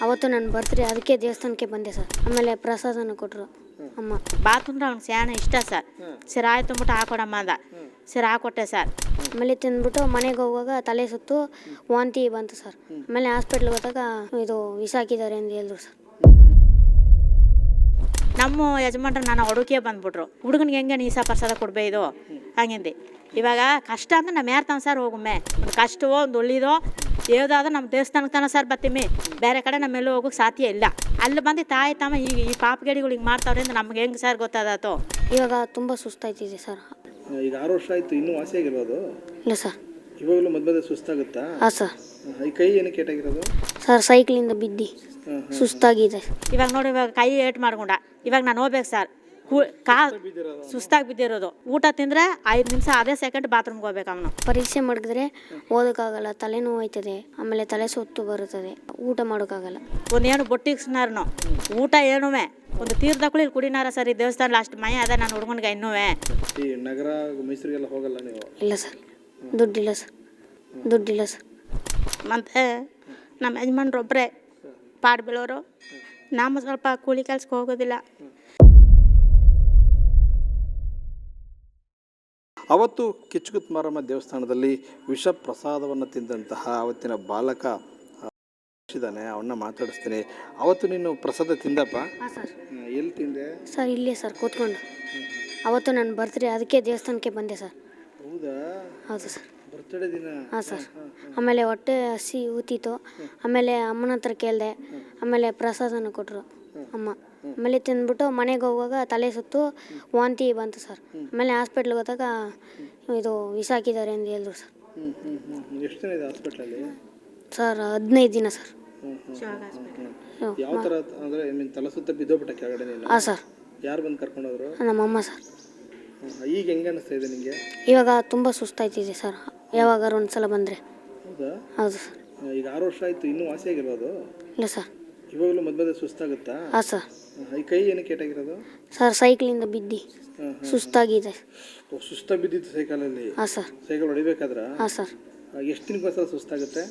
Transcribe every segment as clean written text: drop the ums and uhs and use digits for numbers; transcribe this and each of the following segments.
ಅವತ್ತು ನನ್ನ ಬರ್ತ್ಡೇ ಅದಕ್ಕೆ ದೇವಸ್ಥಾನಕ್ಕೆ ಬಂದೆ ಸರ್. ಆಮೇಲೆ ಪ್ರಸಾದನ ಕೊಟ್ಟರು ಅಮ್ಮ. ಬಾತ್ ಅಂದ್ರೆ ಅವ್ನಿಗೆ ಸ್ಯಾಣ ಇಷ್ಟ ಸರ್. ಸರ್ ಆಯ್ತು ಅಂದ್ಬಿಟ್ಟು ಹಾಕೊಡಮ್ಮ ಅಂದ. ಸರ್ ಹಾಕೊಟ್ಟೆ ಸರ್. ಆಮೇಲೆ ತಿಂದ್ಬಿಟ್ಟು ಮನೆಗೆ ಹೋಗುವಾಗ ತಲೆ ಸುತ್ತು ವಾಂತಿ ಬಂತು ಸರ್. ಆಮೇಲೆ ಹಾಸ್ಪಿಟ್ಲಿಗೆ ಹೋದಾಗ ಇದು ವಿಷ ಹಾಕಿದ್ದಾರೆ ಅಂತ ಹೇಳಿದ್ರು ಸರ್. ನಮ್ಮ ಯಜಮಾನ್ರು ನಾನು ಹುಡುಕಿಯೇ ಬಂದ್ಬಿಟ್ರು. ಹುಡುಗನಿಗೆ ಹೆಂಗೆ ನೀಸ ಪ್ರಸಾದ ಕೊಡ್ಬೇಕು ಹಂಗಿಂದು. ಇವಾಗ ಕಷ್ಟ ಅಂದ್ರೆ ನಮ್ಮ ಯಾರು ತಾನು ಸರ್ ಹೋಗೊಮ್ಮೆ ಒಂದು ಕಷ್ಟವೋ ಒಂದು ಒಳ್ಳಿದೋ ಯಾವುದಾದ್ರೂ ನಮ್ಮ ದೇವಸ್ಥಾನಕ್ಕೆ ತಾನೆ ಸರ್ ಬರ್ತೀವಿ. ಬೇರೆ ಕಡೆ ನಮ್ಮೆಲ್ಲೂ ಹೋಗೋಕ್ಕೆ ಸಾಧ್ಯ ಇಲ್ಲ. ಅಲ್ಲಿ ಬಂದು ತಾಯಿ ತಮ್ಮ ಈಗ ಈ ಪಾಪಗೇಡಿಗಳಿಗೆ ಮಾಡ್ತಾವ್ರೆ ಅಂತ ನಮ್ಗೆ ಹೆಂಗೆ ಸರ್ ಗೊತ್ತಾದತ್ತು. ಇವಾಗ ತುಂಬ ಸುಸ್ತಾಯ್ತಿದೆ ಸರ್. ಈಗ 6 ವರ್ಷ ಆಯಿತು, ಇನ್ನೂ ವಾಸಿ ಆಗಿರೋದು ಇಲ್ಲ ಸರ್. ಇವಾಗಲೂ ಮಧ್ಯ ಸುಸ್ತಾಗುತ್ತಾ? ಹಾಂ ಸರ್. ಈ ಕೈ ಏನಕ್ಕೆ ಏಟಾಗಿರೋದು? ಸರ್ ಸೈಕ್ಲಿಂದ ಬಿದ್ದು ಸುಸ್ತಾಗಿದೆ. ಇವಾಗ ನೋಡಿ ಇವಾಗ ಕೈ ಏಟ್ ಮಾಡ್ಕೊಂಡ. ಇವಾಗ ನಾನು ಹೋಗ್ಬೇಕು ಸರ್. ಸುಸ್ತಾಗಿ ಬಿದ್ದಿರೋದು. ಊಟ ತಿಂದರೆ 5 ನಿಮಿಷ ಅದೇ ಸೆಕೆಂಡ್ ಬಾತ್ರೂಮ್ಗೆ ಹೋಗ್ಬೇಕು ಅವನು. ಪರೀಕ್ಷೆ ಮಾಡಿದ್ರೆ ಓದೋಕ್ಕಾಗಲ್ಲ, ತಲೆನೋವು ಹೋಯ್ತದೆ, ಆಮೇಲೆ ತಲೆ ಸುತ್ತು ಬರುತ್ತದೆ, ಊಟ ಮಾಡೋಕ್ಕಾಗಲ್ಲ. ಒಂದೇನು ಬೊಟ್ಟಿಗೆ ಊಟ ಏನುವೆ ಒಂದು ತೀರ್ಥಕ್ಕೂ ಇಲ್ಲಿ ಕುಡಿನಾರ ಸರ್. ಈ ದೇವಸ್ಥಾನ ಲಾಸ್ಟ್ ಮಯ ಅದೇ ನಾನು ಹುಡುಗನಿಗೆ ಇನ್ನೂ. ಈ ನಗರ ಮೈಸೂರಿಗೆಲ್ಲ ಹೋಗಲ್ಲ ನೀವು? ಇಲ್ಲ ಸರ್, ದುಡ್ಡಿಲ್ಲ ಸರ್. ದುಡ್ಡಿಲ್ಲ ಸರ್. ಮತ್ತು ನಮ್ಮ ಯಜಮಾನ್ರು ಒಬ್ಬರೇ ಪಾಡ್ ಬೀಳೋರು. ನಾವು ಸ್ವಲ್ಪ ಕೂಲಿ ಕೆಲ್ಸಕ್ಕೆ ಹೋಗೋದಿಲ್ಲ. ಅವತ್ತು ಕಿಚ್ಚುಗುತ್ ಮಾರಮ್ಮ ದೇವಸ್ಥಾನದಲ್ಲಿ ವಿಷ ಪ್ರಸಾದವನ್ನು ತಿಂದಂತಹ ಅವತ್ತಿನ ಬಾಲಕ ಇದ್ದಾನೆ, ಅವನ್ನ ಮಾತಾಡಿಸ್ತೀನಿ. ಅವತ್ತು ನೀನು ಪ್ರಸಾದ ತಿಂದಪ್ಪ? ಹಾಂ ಸರ್. ಎಲ್ಲಿ ತಿಂದೆ ಸರ್? ಇಲ್ಲೇ ಸರ್ ಕೂತ್ಕೊಂಡು. ಅವತ್ತು ನನ್ನ ಬರ್ತ್ಡೇ ಅದಕ್ಕೆ ದೇವಸ್ಥಾನಕ್ಕೆ ಬಂದೆ ಸರ್. ಹೌದಾ? ಹೌದು ಸರ್. ಬರ್ತ್ಡೇ ದಿನ? ಹಾಂ ಸರ್. ಆಮೇಲೆ ಹೊಟ್ಟೆ ಹಸಿ ಊತಿತ್ತು. ಆಮೇಲೆ ಅಮ್ಮನ ಹತ್ರ ಕೇಳಿದೆ. ಆಮೇಲೆ ಪ್ರಸಾದನ ಕೊಟ್ಟರು ಅಮ್ಮ. ಆಮೇಲೆ ತಿಂದ್ಬಿಟ್ಟು ಮನೆಗೆ ಹೋಗುವಾಗ ತಲೆ ಸುತ್ತು ವಾಂತಿ ಬಂತು ಸರ್. ಆಮೇಲೆ ಹಾಸ್ಪಿಟ್ಲಿಗೆ ಹೋದಾಗ ಇದು ವಿಷ ಹಾಕಿದ್ದಾರೆ ಅಂತ ಹೇಳಿದ್ರು ಸರ್. ಎಷ್ಟು ದಿನ ಇದೆ ಹಾಸ್ಪಿಟ್ಲಲ್ಲಿ? ಸರ್ 15 ದಿನ ಸರ್. ಯಾವ ಥರ ಅಂದರೆ ತಲೆ ಸುತ್ತ ಬಿದ್ದೋಗ್ಬಿಟ್ಟ ಕೆಳಗಡೆ ನೀನು? ಹಾಂ ಸರ್. ಯಾರು ಬಂದು ಕರ್ಕೊಂಡೋದ್ರು? ನಮ್ಮಮ್ಮ ಸರ್. ಈಗ ಹೆಂಗೆ ಅನಿಸ್ತಾ ಇದೆ ನಿಮಗೆ? ಇವಾಗ ತುಂಬ ಸುಸ್ತಾಯ್ತಿದೆ ಸರ್. ಯಾವಾಗಾರು ಒಂದ್ಸಲ ಬಂದರೆ. ಹೌದಾ? ಹೌದು ಸರ್. ಈಗ 6 ವರ್ಷ ಆಯಿತು, ಇನ್ನೂ ವಾಸಿ ಆಗಿರೋದು? ಇಲ್ಲ ಸರ್. ಇವಾಗಲೂ ಮಧ್ಯ ಸುಸ್ತಾಗುತ್ತಾ? ಹಾಂ ಸರ್. ಈ ಕೈ ಏನಕ್ಕೆ ಏಟಾಗಿರೋದು? ಸರ್ ಸೈಕ್ಲಿಂದ ಬಿದ್ದು ಸುಸ್ತಾಗಿದೆ. ಸುಸ್ತಾಗಿ ಬಿದ್ದಿತ್ತು ಸೈಕಲಲ್ಲಿ? ಹಾಂ ಸರ್. ಸೈಕಲ್ ಹೊಡಿಬೇಕಾದ್ರೆ? ಹಾಂ ಸರ್. ಎಷ್ಟು ದಿನಕ್ಕೋಸ್ಕರ ಸುಸ್ತಾಗುತ್ತೆ?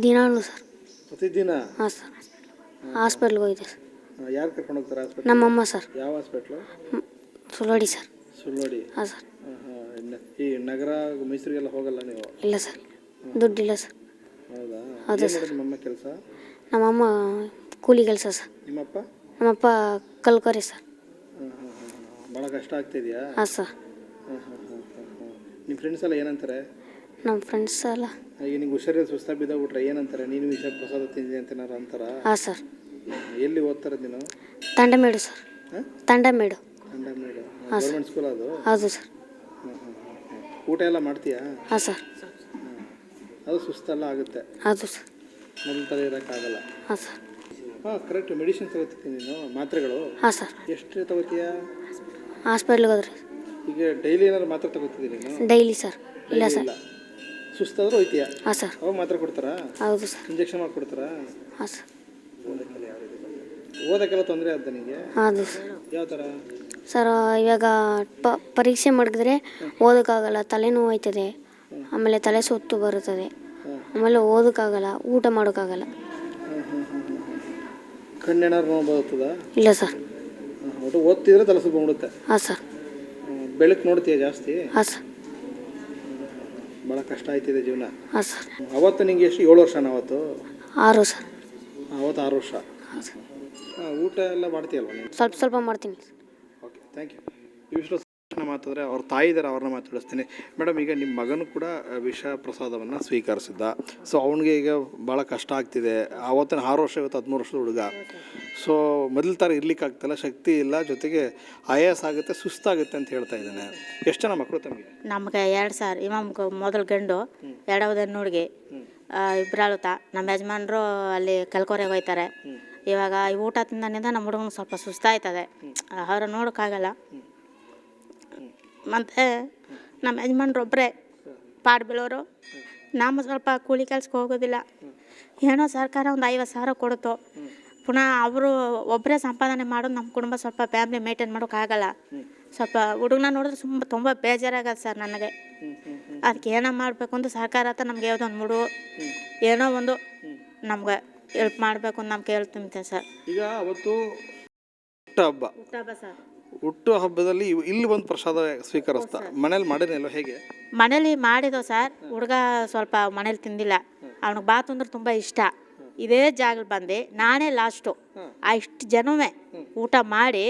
ದಿನಾನು ಸರ್. ಪ್ರತಿದಿನ? ಹಾಂ ಸರ್. ಹಾಸ್ಪಿಟ್ಲ್ಗೆ ಹೋಗಿದೆ ಸರ್. ಯಾರು ಕರ್ಕೊಂಡು ಹೋಗ್ತಾರೆ ಹಾಸ್ಪಿಟ್ಲ್? ನಮ್ಮಮ್ಮ ಸರ್. ಯಾವ ಹಾಸ್ಪಿಟ್ಲು? ಸುಳ್ಳೋಡಿ ಸರ್. ಸುಳ್ಳೋಡಿ? ಹಾಂ ಸರ್. ಈ ನಗರ ಮೈಸೂರಿಗೆಲ್ಲ ಹೋಗಲ್ಲ ನೀವು? ಇಲ್ಲ ಸರ್, ದುಡ್ಡಿಲ್ಲ ಸರ್. ಹೌದಾ? ಹೌದು ಸರ್. ನಿಮ್ಮಮ್ಮ ಕೆಲಸ? ನಮ್ಮಮ್ಮ ಕೂಲಿ ಕೆಲಸ ಸರ್. ನಿಮ್ಮಪ್ಪ? ನಮ್ಮಪ್ಪ ಕಲ್ಕರಿ ಸರ್. ಭಾಳ ಕಷ್ಟ ಆಗ್ತಿದೆಯಾ? ಹಾಂ ಸರ್. ನಿಮ್ಮ ಫ್ರೆಂಡ್ಸ್ ಎಲ್ಲ ಏನಂತಾರೆ? ನಮ್ಮ ಫ್ರೆಂಡ್ಸ್ ಎಲ್ಲ ಈಗ ನಿಂಗೆ ಹುಷಾರಿಲ್ಲ ಸುಸ್ತಾಗಿ ಬಿದ್ದೋಗ್ಬಿಟ್ರೆ ಏನಂತಾರೆ? ನೀನು ವಿಷ ಪ್ರಸಾದ ತಿಂದಿ ಅಂತ ಏನಾರು ಅಂತಾರ? ಹಾಂ ಸರ್. ಎಲ್ಲಿ ಓದ್ತಾರೆ ನೀನು? ತಂಡಮೇಡು ಸರ್. ತಂಡಮೇಡು. ತಂಡಮೇಡು ಗೌರ್ಮೆಂಟ್ ಸ್ಕೂಲ್ ಅದು? ಹೌದು ಸರ್. ಊಟ ಎಲ್ಲ ಮಾಡ್ತೀಯಾ? ಹಾಂ ಸರ್. ಅದು ಸುಸ್ತೆಲ್ಲ ಆಗುತ್ತೆ? ಹೌದು ಸರ್. ಮೊದಲ ಥರ ಇರೋಕ್ಕಾಗಲ್ಲ? ಹಾಂ ಸರ್. ಹಾಂ ಕರೆಕ್ಟ್. ಮೆಡಿಸಿನ್ ತಗೋತೀನಿ ನೀನು, ಮಾತ್ರೆಗಳು? ಹಾಂ ಸರ್. ಎಷ್ಟು ತಗೋತೀಯಾ? ಹಾಸ್ಪಿಟ್ಲಿಗೆ ಹೋದ್ರಿ. ಈಗ ಡೈಲಿ ಏನಾದ್ರು ಮಾತ್ರೆ ತಗೋತಿದ್ದೀನಿ ನೀನು? Daily sir. ಇಲ್ಲ ಸರ್. ಸುಸ್ತಾದ್ರೂ ಹೋಯ್ತೀಯಾ? ಹಾಂ ಸರ್. ಅವಾಗ ಮಾತ್ರೆ ಕೊಡ್ತಾರಾ? ಹೌದು ಸರ್. ಇಂಜೆಕ್ಷನ್ ಮಾಡಿಕೊಡ್ತಾರಾ? ಹಾಂ ಸರ್. ಓದೋಕ್ಕೆಲ್ಲ ತೊಂದರೆ ಆದ ನನಗೆ? ಹೌದು ಸರ್. ಯಾವ ಥರ ಸರ್? ಇವಾಗ ಪರೀಕ್ಷೆ ಮಾಡಿದ್ರೆ ಓದೋಕ್ಕಾಗಲ್ಲ, ತಲೆನೋವು ಹೋಯ್ತದೆ, ಆಮೇಲೆ ತಲೆ ಸುತ್ತು ಬರುತ್ತದೆ, ಆಮೇಲೆ ಓದೋಕ್ಕಾಗಲ್ಲ, ಊಟ ಮಾಡೋಕ್ಕಾಗಲ್ಲ. ಕಣ್ಣೇನಾರು ನೋವು ಬರುತ್ತದಾ? ಇಲ್ಲ ಸರ್. ಒಟ್ಟು ಓದ್ತಿದ್ರೆ ತಲೆ ಸುತ್ತ ಬಿಡುತ್ತೆ? ಹಾಂ ಸರ್. ಬೆಳಕು ನೋಡ್ತೀಯ ಜಾಸ್ತಿ? ಹಾಂ ಸರ್. ಭಾಳ ಕಷ್ಟ ಆಯ್ತಿದೆ ಜೀವನ? ಹಾಂ ಸರ್. ಅವತ್ತು ನಿಂಗೆ ಎಷ್ಟು? 7 ವರ್ಷನ ಅವತ್ತು? 6 ಸರ್. ಅವತ್ತು 6 ವರ್ಷ. ಹಾಂ ಸರ್. ಊಟ ಎಲ್ಲ ಮಾಡ್ತೀಯಲ್ವ ನೀನು? ಸ್ವಲ್ಪ ಮಾಡ್ತೀನಿ. Okay, thank you. ಈ ವಿಷಯ ಮಾತಾಡಿದ್ರೆ ಅವ್ರ ತಾಯಿ ಇದ್ದಾರೆ, ಅವ್ರನ್ನ ಮಾತಾಡಿಸ್ತೀನಿ. ಮೇಡಮ್, ಈಗ ನಿಮ್ಮ ಮಗನೂ ಕೂಡ ವಿಷ ಪ್ರಸಾದವನ್ನು ಸ್ವೀಕರಿಸಿದ್ದ. ಸೊ ಅವನಿಗೆ ಈಗ ಭಾಳ ಕಷ್ಟ ಆಗ್ತಿದೆ. ಆವತ್ತಿನ 6 ವರ್ಷ, ಇವತ್ತು 13 ವರ್ಷದ ಹುಡುಗ. ಸೊ ಮೊದಲ ಥರ ಇರ್ಲಿಕ್ಕಾಗ್ತಿಲ್ಲ, ಶಕ್ತಿ ಇಲ್ಲ, ಜೊತೆಗೆ ಆಯಾಸ ಆಗುತ್ತೆ, ಸುಸ್ತಾಗುತ್ತೆ ಅಂತ ಹೇಳ್ತಾ ಇದ್ದಾನೆ. ಎಷ್ಟು ಜನ ಮಕ್ಕಳು ತಮಗೆ? ನಮಗೆ 2 ಸರ್. ಮೊದಲು ಗಂಡು, ಎರಡವದ ಹುಡುಗಿ, ಇಬ್ಬರಾಳುತ್ತ. ನಮ್ಮ ಯಜಮಾನ್ರು ಅಲ್ಲಿ ಕಲ್ಕೋರೆಗೆ ಹೋಗ್ತಾರೆ. ಇವಾಗ ಈ ಊಟ ತಿಂದಾನಿಂದ ನಮ್ಮ ಹುಡುಗನಿಗೆ ಸ್ವಲ್ಪ ಸುಸ್ತಾಯ್ತದೆ, ಅವ್ರ ನೋಡೋಕ್ಕಾಗಲ್ಲ. ಮತ್ತು ನಮ್ಮ ಯಜಮಾನ್ರು ಒಬ್ಬರೇ ಪಾಡ್ ಬೀಳೋರು. ನಾವು ಸ್ವಲ್ಪ ಕೂಲಿ ಕೆಲ್ಸಕ್ಕೆ ಹೋಗೋದಿಲ್ಲ. ಏನೋ ಸರ್ಕಾರ ಒಂದು 50,000 ಕೊಡ್ತು. ಪುನಃ ಅವರು ಒಬ್ಬರೇ ಸಂಪಾದನೆ ಮಾಡೋದು, ನಮ್ಮ ಕುಟುಂಬ ಸ್ವಲ್ಪ ಫ್ಯಾಮ್ಲಿ ಮೇಂಟೈನ್ ಮಾಡೋಕ್ಕಾಗಲ್ಲ. ಸ್ವಲ್ಪ ಹುಡುಗನ ನೋಡಿದ್ರೆ ತುಂಬ ಬೇಜಾರಾಗತ್ತೆ ಸರ್ ನನಗೆ. ಅದಕ್ಕೆ ಏನೋ ಮಾಡಬೇಕು ಅಂತ ಸರ್ಕಾರ ಹತ್ರ ನಮ್ಗೆ ಯಾವುದೋ ಒಂದು ಏನೋ ಒಂದು ನಮ್ಗೆ ಹೆಲ್ಪ್ ಮಾಡಬೇಕು ಅಂತ ನಾವು ಕೇಳ್ತೀನಿ ಸರ್. ಈಗ ಅವತ್ತು ಹುಟ್ಟುಹಬ್ಬ ಸರ್, ಹುಟ್ಟು ಹಬ್ಬದಲ್ಲಿ ಇಲ್ಲಿ ಬಂದು ಪ್ರಸಾದ ಸ್ವೀಕರಿಸ್ತಾ ಮನೇಲಿ ಮಾಡಿರಲಿಲ್ಲ, ಹೇಗೆ? ಮನೇಲಿ ಮಾಡಿದೋ ಸರ್. ಹುಡುಗ ಸ್ವಲ್ಪ ಮನೇಲಿ ತಿಂದಿಲ್ಲ, ಅವ್ನಿಗೆ ಬಾತ್ ಅಂದ್ರೆ ತುಂಬ ಇಷ್ಟ. ಇದೇ ಜಾಗದಲ್ಲಿ ಬಂದು ನಾನೇ ಲಾಸ್ಟು ಆ ಇಷ್ಟು ಜನವೇ ಊಟ ಮಾಡಿ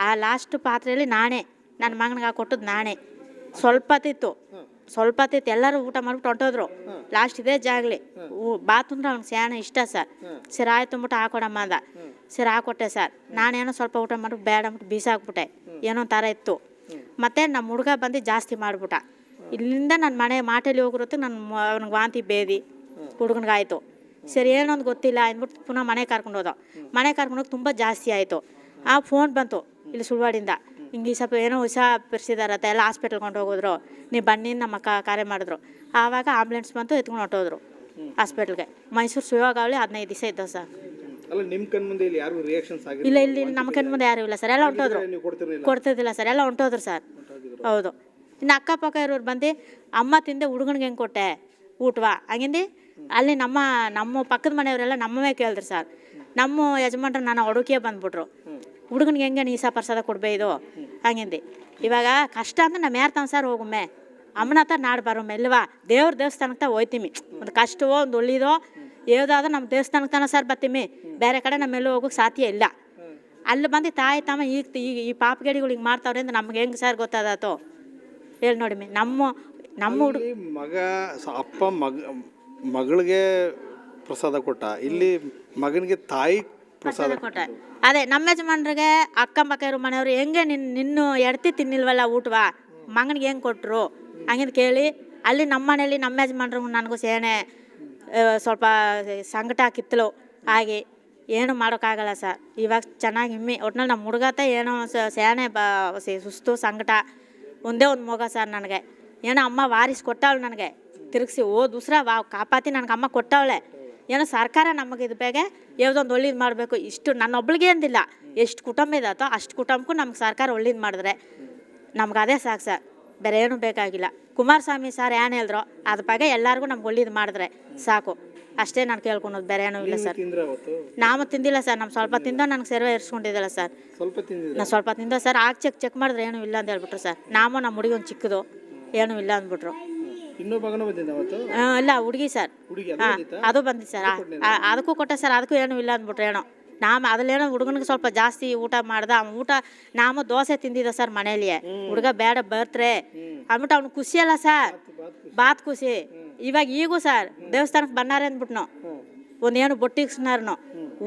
ಆ ಲಾಸ್ಟ್ ಪಾತ್ರೆಯಲ್ಲಿ ನಾನೇ ನನ್ನ ಮಗನಿಗೆ ಹಾಕೊಟ್ಟದ್ದು ನಾನೇ. ಸ್ವಲ್ಪ ಹೊತ್ತಿತ್ತು ಎಲ್ಲರೂ ಊಟ ಮಾಡ್ಬಿಟ್ಟು ಹೊಂಟೋದ್ರು. ಲಾಸ್ಟ್ ಇದೇ ಜಾಗಲಿ ಬಾತ್ ಅಂದ್ರೆ ಅವ್ನಿಗೆ ಸ್ಯಾಣ ಇಷ್ಟ ಸರ್. ಸರಿ ಆಯ್ತು ಅಂದ್ಬಿಟ್ಟು ಹಾಕೊಡಮ್ಮ ಅಂದ. ಸರಿ ಹಾಕೊಟ್ಟೆ ಸರ್. ನಾನೇನೋ ಸ್ವಲ್ಪ ಊಟ ಮಾಡ್ಬಿಟ್ಟು ಬೇಡ ಅಂದ್ಬಿಟ್ಟು ಬೀಸಾಕ್ಬಿಟ್ಟೆ. ಏನೋ ಒಂಥರ ಇತ್ತು. ಮತ್ತು ನಮ್ಮ ಹುಡುಗ ಬಂದು ಜಾಸ್ತಿ ಮಾಡ್ಬಿಟ್ಟ. ಇಲ್ಲಿಂದ ನನ್ನ ಮನೆ ಮಾಟೇಲಿ ಹೋಗಿರುತ್ತೆ. ಅವ್ನಿಗೆ ವಾಂತಿ ಬೇದಿ ಹುಡುಗನಿಗಾಯ್ತು. ಸರಿ ಏನೊಂದು ಗೊತ್ತಿಲ್ಲ ಅಂದ್ಬಿಟ್ಟು ಪುನಃ ಮನೆ ಕರ್ಕೊಂಡೋದ. ಮನೆ ಕರ್ಕೊಂಡೋಗಿ ತುಂಬ ಜಾಸ್ತಿ ಆಯಿತು. ಆ ಫೋನ್ ಬಂತು ಇಲ್ಲಿ ಸುಳ್ವಾಡಿಂದ, ಹಿಂಗೆ ಸ್ವಲ್ಪ ಏನೋ ಬಿರ್ಸಿದಾರತ್ತೆ, ಎಲ್ಲ ಹಾಸ್ಪಿಟ್ಲ್ಗೆ ಹೋಗಿದ್ರು. ನೀವು ಬನ್ನಿ ನಮ್ಮ ಕಾರ್ಯ ಮಾಡಿದ್ರು. ಆವಾಗ ಆಂಬುಲೆನ್ಸ್ ಬಂತು, ಎತ್ಕೊಂಡು ಹೊಟ್ಟೋದ್ರು ಹಾಸ್ಪಿಟ್ಲ್ಗೆ. ಮೈಸೂರು ಶಿವಗಾವಳಿ 15 ದಿವಸ ಇದ್ದವು ಸರ್. ಅಲ್ಲ, ನಿಮ್ಮ ಕಣ್ಣು ಮುಂದೆ ಇಲ್ಲಿ ಯಾರು ರಿಯಾಕ್ಷನ್ಸ್ ಆಗಿಲ್ಲ? ಇಲ್ಲ, ಇಲ್ಲಿ ನಮ್ಮ ಕಣ್ಣು ಮುಂದೆ ಯಾರೂ ಇಲ್ಲ ಸರ್. ಎಲ್ಲ ಹೊಂಟೋದ್ರು, ಕೊಡ್ತಿದ್ದಿಲ್ಲ ಸರ್, ಎಲ್ಲ ಹೊಂಟೋದ್ರು ಸರ್. ಹೌದು. ಇನ್ನು ಅಕ್ಕಪಕ್ಕ ಇರೋರು ಬಂದು ಅಮ್ಮ ತಿಂದೆ ಹುಡುಗನಿಗೆ ಹೆಂಗೆ ಕೊಟ್ಟೆ ಊಟವಾ ಹಂಗಿಂದು ಅಲ್ಲಿ ನಮ್ಮ ಪಕ್ಕದ ಮನೆಯವರೆಲ್ಲ ನಮ್ಮವೇ ಕೇಳಿದ್ರು ಸರ್. ನಮ್ಮ ಯಜಮಾನ್ರು ನಾನು ಅಡುಗೆ ಬಂದ್ಬಿಟ್ರು. ಹುಡುಗನಿಗೆ ಹೆಂಗೆ ನೀಸ ಪ್ರಸಾದ ಕೊಡಬೇದು ಹಂಗಿಂದು. ಇವಾಗ ಕಷ್ಟ ಅಂದ್ರೆ ನಮ್ಮ ಯಾರು ತಾನು ಸರ್ ಹೋಗುಮ್ಮೆ ಅಮ್ಮನ ಹತ್ರ ನಾಡು ಬರೋಮ್ಮೆ ಇಲ್ವಾ? ದೇವ್ರ ದೇವಸ್ಥಾನಕ್ಕೆ ಹೋಯ್ತೀವಿ. ಒಂದು ಕಷ್ಟವೋ ಒಂದು ಒಳ್ಳಿದೋ ಯಾವುದಾದ್ರೂ ನಮ್ಮ ದೇವಸ್ಥಾನಕ್ಕೆ ತಾನ ಸರ್ ಬರ್ತೀವಿ. ಬೇರೆ ಕಡೆ ನಮ್ಮೆಲ್ಲೂ ಹೋಗೋಕೆ ಸಾಧ್ಯ ಇಲ್ಲ. ಅಲ್ಲಿ ಬಂದು ತಾಯಿ ತಮ್ಮ ಈಗ ಈ ಪಾಪಗೇಡಿಗಳು ಹಿಂಗೆ ಮಾಡ್ತಾವ್ರೆ ಅಂತ ನಮ್ಗೆ ಹೆಂಗೆ ಸರ್ ಗೊತ್ತಾದತ್ತೋ ಹೇಳಿ ನೋಡಿ. ನಮ್ಮ ಹುಡುಗ ಮಗ ಅಪ್ಪ ಮಗಳಿಗೆ ಪ್ರಸಾದ ಕೊಟ್ಟ, ಇಲ್ಲಿ ಮಗನಿಗೆ ತಾಯಿ ಪ್ರಸಾದ ಕೊಟ್ಟ. ಅದೇ ನಮ್ಮ ಯಜಮಾನ್ರಿಗೆ ಅಕ್ಕಪಕ್ಕ ಇರೋ ಮನೆಯವರು ಹೆಂಗೆ ನಿನ್ನ ಎಡ್ತಿ ತಿನ್ನಿಲ್ವಲ್ಲ ಊಟವಾ ಮಗನಿಗೆ ಹೆಂಗೆ ಕೊಟ್ಟರು ಹಂಗಿಂದು ಕೇಳಿ ಅಲ್ಲಿ ನಮ್ಮ ಮನೇಲಿ ನಮ್ಮ ಯಜಮಾನ್ರಿಗೂ ನನಗೂ ಸೇನೆ ಸ್ವಲ್ಪ ಸಂಕಟ ಕಿತ್ತಲು ಹಾಗೆ ಏನು ಮಾಡೋಕ್ಕಾಗಲ್ಲ ಸರ್. ಇವಾಗ ಚೆನ್ನಾಗಿ ಒಟ್ನಲ್ಲಿ ನಮ್ಮ ಹುಡುಗತ ಏನೋ ಸೇನೆ ಸುಸ್ತು ಸಂಕಟ ಒಂದೇ ಒಂದು ಮಗ ಸರ್. ನನಗೆ ಏನೋ ಅಮ್ಮ ವಾರಿಸಿ ಕೊಟ್ಟವಳು ನನಗೆ ತಿರುಗಿಸಿ ಉಸ್ರ ಕಾಪಾತಿ ನನಗೆ ಅಮ್ಮ ಕೊಟ್ಟವಳೆ. ಏನೋ ಸರ್ಕಾರ ನಮಗೆ ಇದು ಬೇಗ ಯಾವುದೊಂದು ಒಳ್ಳೇದು ಮಾಡಬೇಕು. ಇಷ್ಟು ನನ್ನೊಬ್ಳಿಗೆ ಅಂದಿಲ್ಲ, ಎಷ್ಟು ಕುಟುಂಬ ಇದಾತೋ ಅಷ್ಟು ಕುಟುಂಬಕ್ಕೂ ನಮ್ಗೆ ಸರ್ಕಾರ ಒಳ್ಳೇದು ಮಾಡಿದ್ರೆ ನಮ್ಗೆ ಅದೇ ಸಾಕು ಸರ್, ಬೇರೆ ಏನೂ ಬೇಕಾಗಿಲ್ಲ. ಕುಮಾರಸ್ವಾಮಿ ಸರ್ ಏನು ಹೇಳಿದ್ರು ಅದ್ರ ಬಗ್ಗೆ ಎಲ್ಲರಿಗೂ ನಮ್ಗೆ ಒಳ್ಳೇದು ಮಾಡಿದ್ರೆ ಸಾಕು, ಅಷ್ಟೇ ನಾನು ಕೇಳ್ಕೊಳೋದು, ಬೇರೆ ಏನೂ ಇಲ್ಲ ಸರ್. ನಾವು ತಿಂದಿಲ್ಲ ಸರ್, ನಮ್ಮ ಸ್ವಲ್ಪ ತಿಂದೋ ನನಗೆ ಸೇರ್ವೆ ಇರಿಸ್ಕೊಂಡಿದ್ದಿಲ್ಲ ಸರ್. ನಾನು ಸ್ವಲ್ಪ ತಿಂದೋ ಸರ್. ಚೆಕ್ ಮಾಡಿದ್ರೆ ಏನೂ ಇಲ್ಲ ಅಂತ ಹೇಳ್ಬಿಟ್ರು ಸರ್. ನಮ್ಮ ಹುಡುಗಿ ಒಂದು ಚಿಕ್ಕದು ಏನೂ ಇಲ್ಲ ಅಂದ್ಬಿಟ್ರು. ಇಲ್ಲ ಹುಡುಗಿ ಸರ್. ಹಾಂ, ಅದು ಬಂದಿತ್ತು ಸರ್. ಅದಕ್ಕೂ ಕೊಟ್ಟೆ ಸರ್, ಅದಕ್ಕೂ ಏನೂ ಇಲ್ಲ ಅಂದ್ಬಿಟ್ರು. ಏನೋ ಅದಲ್ಲೇನೋ ಹುಡುಗನಿಗೆ ಸ್ವಲ್ಪ ಜಾಸ್ತಿ ಊಟ ಮಾಡ್ದ. ಊಟ ದೋಸೆ ತಿಂದಿದ್ದ ಸರ್ ಮನೇಲಿ. ಹುಡುಗ ಬೇಡ ಬರ್ತ್ರೆ ಅಂದ್ಬಿಟ್ಟು ಅವ್ನು ಖುಷಿ ಅಲ್ಲ ಸರ್, ಬಾತ್ ಖುಷಿ. ಇವಾಗ ಈಗೂ ಸರ್ ದೇವಸ್ಥಾನಕ್ಕೆ ಬನ್ನಾರೆ ಅಂದ್ಬಿಟ್ನು, ಒಂದೇನು ಬೊಟ್ಟಿಗ್ಸ್ನಾರನು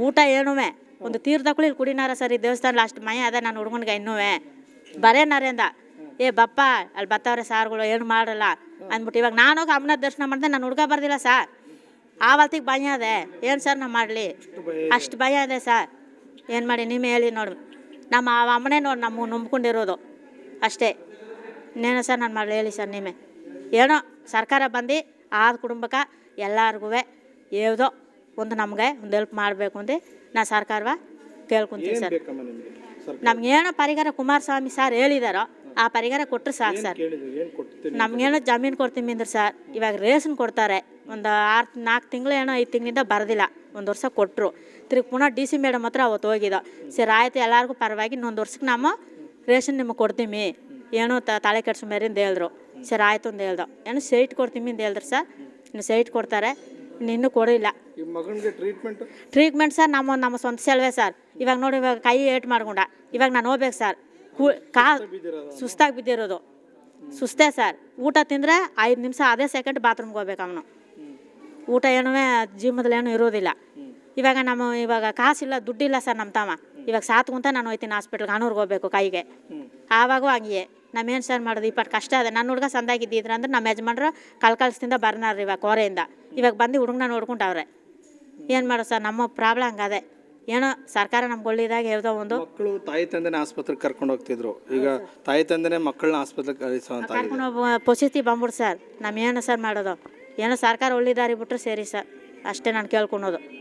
ಊಟ ಏನುವೆ ಒಂದು ತೀರ್ಥಕ್ಕೂ ಇಲ್ಲಿ ಕುಡಿನಾರ ಸರ್. ಈ ದೇವಸ್ಥಾನ ಲಾಸ್ಟ್ ಮಯ ಅದ ನನ್ನ ಹುಡುಗನಿಗೆ ಇನ್ನೂವೆ ಬರೇನಾರೆ ಅಂದ. ಬಪ್ಪ ಅಲ್ಲಿ ಬತ್ತವ್ರೆ ಸಾರುಗಳು ಏನು ಮಾಡಲ್ಲ ಅಂದ್ಬಿಟ್ಟು. ಇವಾಗ ನಾನು ಹೋಗಿ ಅಮ್ಮನ ದರ್ಶನ ಮಾಡಿದೆ, ನನ್ನ ಹುಡುಗ ಬರ್ದಿಲ್ಲ ಸರ್. ಆವತ್ತಿಗೆ ಭಯ ಅದೇ ಏನು ಸರ್ ನಾವು ಮಾಡಲಿ, ಅಷ್ಟು ಭಯ ಇದೆ ಸರ್. ಏನು ಮಾಡಿ ನಿಮ್ಮ ಹೇಳಿ ನೋಡಿ, ನಮ್ಮ ಅಮ್ಮನೇ ನೋಡಿ ನಮ್ಮ ನಂಬ್ಕೊಂಡಿರೋದು ಅಷ್ಟೇ. ಇನ್ನೇನೋ ಸರ್ ನಾನು ಮಾಡಲಿ ಹೇಳಿ ಸರ್. ನಿಮ್ಮೆ ಏನೋ ಸರ್ಕಾರ ಬಂದು ಆದ ಕುಟುಂಬಕ್ಕೆ ಎಲ್ಲರಿಗೂ ಯಾವುದೋ ಒಂದು ನಮಗೆ ಒಂದು ಹೆಲ್ಪ್ ಮಾಡಬೇಕು ಅಂತ ನಾನು ಸರ್ಕಾರವ ಕೇಳ್ಕೊತೀನಿ ಸರ್. ನಮಗೇನೋ ಪರಿಹಾರ ಕುಮಾರಸ್ವಾಮಿ ಸರ್ ಹೇಳಿದಾರೋ ಆ ಪರಿಹಾರ ಕೊಟ್ಟರೆ ಸಾಕು ಸರ್. ನಮಗೇನೋ ಜಮೀನು ಕೊಡ್ತೀವಿ ಅಂದ್ರೆ ಸರ್, ಇವಾಗ ರೇಷನ್ ಕೊಡ್ತಾರೆ. ಒಂದು 4 ತಿಂಗಳು ಏನೋ 5 ತಿಂಗಳಿಂದ ಬರೋದಿಲ್ಲ. 1 ವರ್ಷ ಕೊಟ್ಟರು. ತಿರುಗಿ ಪುನಃ DC ಮೇಡಮ್ ಹತ್ರ ಅವತ್ತು ಹೋಗಿದ್ದೋ. ಸರಿ ಆಯಿತು, ಎಲ್ಲರಿಗೂ ಪರವಾಗಿ ಇನ್ನೊಂದು ವರ್ಷಕ್ಕೆ ನಮ್ಮ ರೇಷನ್ ನಿಮಗೆ ಕೊಡ್ತೀವಿ, ಏನೋ ತಲೆ ಕೆಡ್ಸೋ ಮೇರಿಂದ ಹೇಳಿದ್ರು. ಸರಿ ಆಯಿತು ಅಂತ ಹೇಳ್ದೋ. ಏನೋ ಸೈಟ್ ಕೊಡ್ತೀವಿ ಅಂತ ಹೇಳಿದ್ರು ಸರ್. ಇನ್ನು ಸೈಟ್ ಕೊಡ್ತಾರೆ, ಇನ್ನೂ ಕೊಡಿಲ್ಲ. ಟ್ರೀಟ್ಮೆಂಟ್ ಸರ್ ನಮ್ಮ ಸ್ವಂತ ಸೆಲ್ವೇ ಸರ್. ಇವಾಗ ನೋಡಿ, ಇವಾಗ ಕೈ ಏಟ್ ಮಾಡ್ಕೊಂಡ, ಇವಾಗ ನಾನು ಹೋಗ್ಬೇಕು ಸರ್. ಸುಸ್ತಾಗಿ ಬಿದ್ದಿರೋದು ಸುಸ್ತೇ ಸರ್. ಊಟ ತಿಂದರೆ 5 ನಿಮಿಷ ಅದೇ ಸೆಕೆಂಡ್ ಬಾತ್ರೂಮ್ಗೆ ಹೋಗ್ಬೇಕು ಅವನು. ಊಟ ಏನೂ ಜೀವನದಲ್ಲಿ ಏನೂ ಇರೋದಿಲ್ಲ. ಇವಾಗ ಕಾಸಿಲ್ಲ, ದುಡ್ಡಿಲ್ಲ ಸರ್ ನಮ್ಮ ತಮ್ಮ. ಇವಾಗ ಸಾತ್ಕೊಂತ ನಾನು ಹೋಯ್ತೀನಿ ಹಾಸ್ಪಿಟ್ಲ್ಗೆ, ಅನೂರ್ಗೆ ಹೋಗ್ಬೇಕು ಕೈಗೆ. ಆವಾಗೂ ಹಂಗೆ ನಮ್ಮೇನು ಸರ್ ಮಾಡೋದು, 20 ಕಷ್ಟ ಅದೇ. ನನ್ನ ಹುಡುಗ ಸಂದಾಗಿದ್ದಿದ್ರೆ ಅಂದ್ರೆ ನಮ್ಮ ಯಜಮಾನ್ರು ಕಲ್ಕಲ್ಸದಿಂದ ಬರ್ನಾರ್ರಿ ಇವಾಗ ಕೋರೆಯಿಂದ. ಇವಾಗ ಬಂದು ಹುಡುಗನ ನೋಡ್ಕೊಂಡವ್ರೆ. ಏನು ಮಾಡೋದು ಸರ್, ನಮ್ಮ ಪ್ರಾಬ್ಲಮ್ ಹಂಗದೆ. ಏನೋ ಸರ್ಕಾರ ನಮ್ಗೆ ಒಳ್ಳಿದಾಗ ಯಾವುದೋ ಒಂದು ಮಕ್ಕಳು ತಾಯಿ ತಂದೆನೇ ಆಸ್ಪತ್ರೆಗೆ ಕರ್ಕೊಂಡು ಹೋಗ್ತಿದ್ರು. ಈಗ ತಾಯಿ ತಂದೆನೇ ಮಕ್ಕಳನ್ನ ಆಸ್ಪತ್ರೆಗೆ ಕರ್ಕೊಂಡು ಹೋಗೋ ಪರಿಸ್ಥಿತಿ ಬಂದ್ಬಿಟ್ಟು ಸರ್. ನಮ್ಗೇನು ಸರ್ ಮಾಡೋದು, ಏನೋ ಸರ್ಕಾರ ಒಳ್ಳಿದಾರಿ ಬಿಟ್ಟರೆ ಸರಿ ಸರ್, ಅಷ್ಟೇ ನಾನು ಕೇಳ್ಕೊಳೋದು.